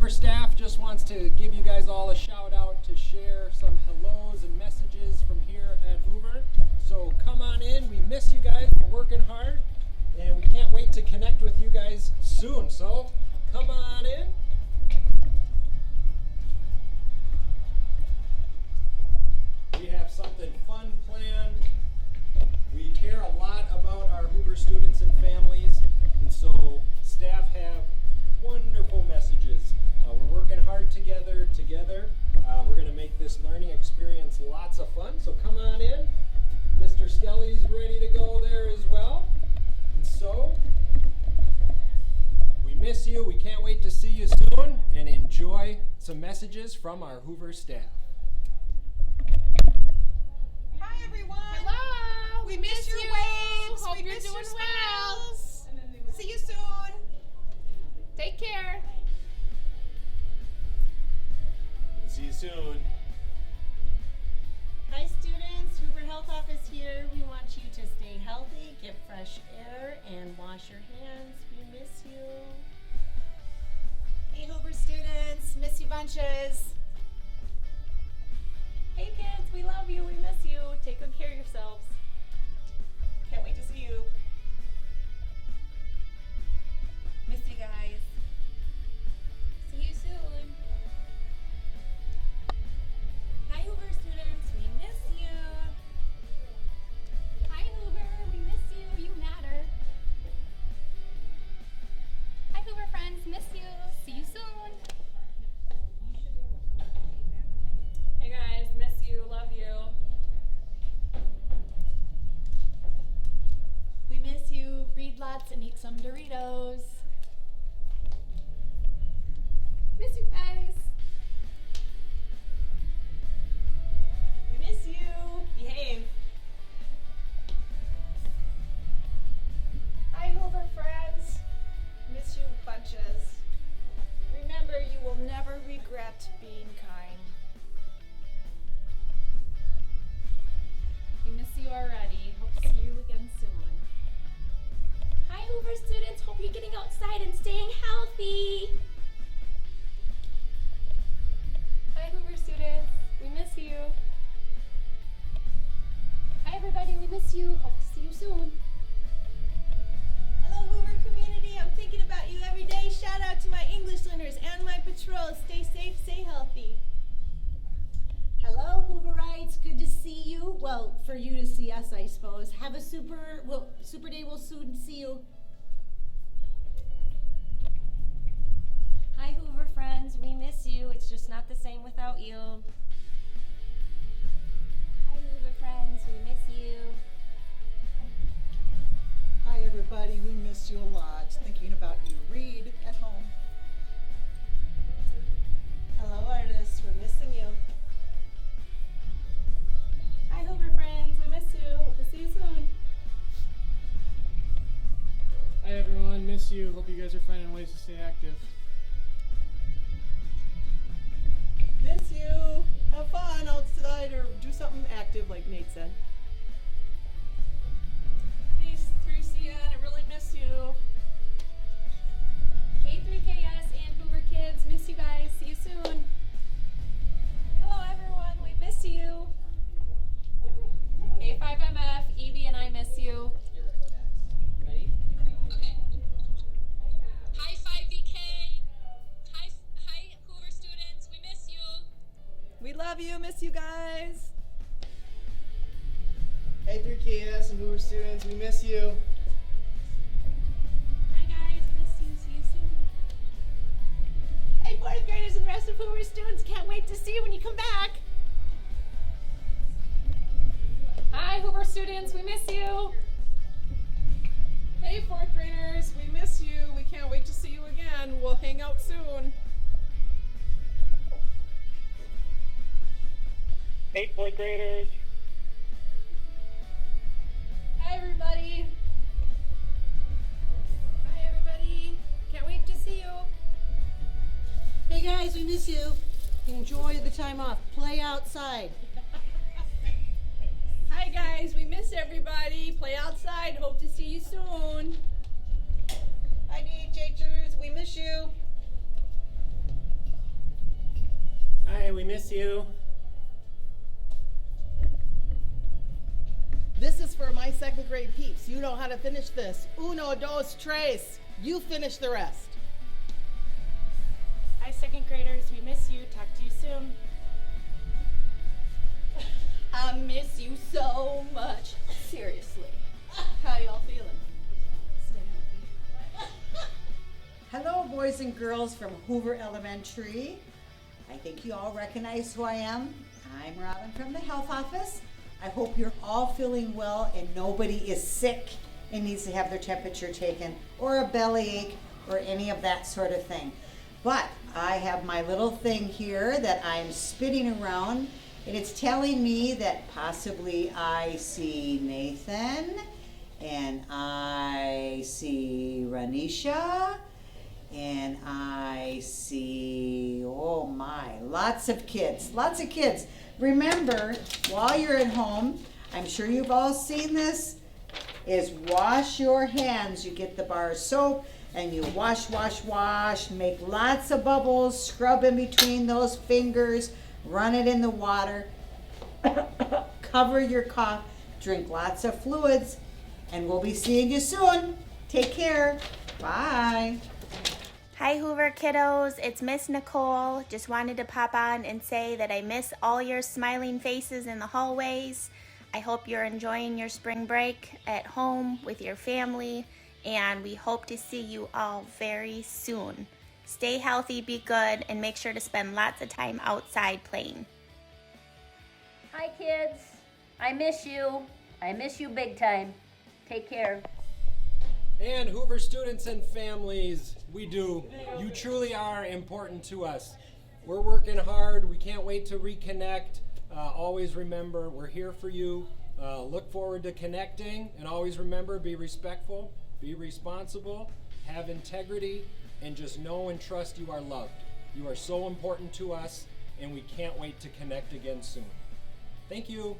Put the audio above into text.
Hoover staff just wants to give you guys all a shout out to share some hellos and messages from here at Hoover. So come on in. We miss you guys. We're working hard, and we can't wait to connect with you guys soon. So come on in. We have something fun planned. We care a lot about our Hoover students and families, and so staff have wonderful messages. We're working hard together. We're going to make this learning experience lots of fun, so come on in. Mr. Skelly's ready to go there as well. And so, we miss you. We can't wait to see you soon, and enjoy some messages from our Hoover staff. Hi everyone. Hello. We miss your waves. Hope we you're miss doing your well. smiles. See you soon. Take care. See you soon. Hi students, Hoover Health Office here. We want you to stay healthy, get fresh air, and wash your hands. We miss you. Hey Hoover students, miss you bunches. Hey kids, we love you, we miss you. Take good care of yourselves. Can't wait to see you. Miss you guys. See you soon. Hi Hoover students, we miss you. Hi Hoover, we miss you, you matter. Hi Hoover friends, miss you. See you soon. Hey guys, miss you, love you. We miss you. Read lots and eat some Doritos. Miss you guys. We miss you. Behave. Hi Hoover friends. Miss you bunches. Remember, you will never regret being kind. We miss you already. Hope to see you again soon. Hi Hoover students, hope you're getting outside and staying healthy. Hi Hoover students, we miss you. Hi everybody, we miss you. Hope to see you soon. Hello Hoover community, I'm thinking about you every day. Shout out to my English learners and my patrols. Stay safe, stay healthy. Hello, Hooverites. Good to see you. Well, for you to see us, I suppose. Have a super day. We'll soon see you. Hi Hoover friends, we miss you. It's just not the same without you. Hi Hoover friends, we miss you. Hi everybody, we miss you a lot. Thinking about you. Read at home. Hello artists, we're missing you. Hi Hoover friends, we miss you. Hope to see you soon. Hi everyone, miss you. Hope you guys are finding ways to stay active. Miss you. Have fun outside or do something active like Nate said. Hey 3CN, I really miss you. Hey 3KS and Hoover kids, miss you guys. See you soon. Hello everyone, we miss you. Hey 5MF, Evie and I miss you. Ready? Okay. Hi 5VK. Hi Hoover students. We miss you. We love you, miss you guys. Hey 3KS and Hoover students, we miss you. Hi guys, miss you. See you soon. Hey, fourth graders and the rest of Hoover students. Can't wait to see you when you come back. Hi Hoover students, we miss you. Hey fourth graders, we miss you. We can't wait to see you again. We'll hang out soon. Hey fourth graders. Hi everybody. Hi everybody, can't wait to see you. Hey guys, we miss you. Enjoy the time off. Play outside. Hi guys, we miss everybody. Play outside. Hope to see you soon. Hi DHHers, we miss you. miss you. This is for my second grade peeps. You know how to finish this. Uno, dos, tres. You finish the rest. Hi, second graders. We miss you. Talk to you soon. I miss you so much. Seriously. How y'all feeling? Stay healthy. Hello, boys and girls from Hoover Elementary. I think you all recognize who I am. I'm Robin from the health office. I hope you're all feeling well and nobody is sick and needs to have their temperature taken or a bellyache or any of that sort of thing. But I have my little thing here that I'm spinning around, and it's telling me that possibly I see Nathan and I see Ranisha and I see, oh my, lots of kids. Remember, while you're at home, I'm sure you've all seen this, is wash your hands. You get the bar of soap and you wash, make lots of bubbles, scrub in between those fingers, run it in the water, cover your cough, drink lots of fluids, and we'll be seeing you soon. Take care. Bye. Hi, Hoover kiddos. It's Miss Nicole. Just wanted to pop on and say that I miss all your smiling faces in the hallways. I hope you're enjoying your spring break at home with your family, and we hope to see you all very soon. Stay healthy, be good, and make sure to spend lots of time outside playing. Hi, kids. I miss you. I miss you big time. Take care. And Hoover students and families, we do. You truly are important to us. We're working hard. We can't wait to reconnect. Always remember, we're here for you. Look forward to connecting. And always remember, be respectful, be responsible, have integrity, and just know and trust you are loved. You are so important to us, and we can't wait to connect again soon. Thank you.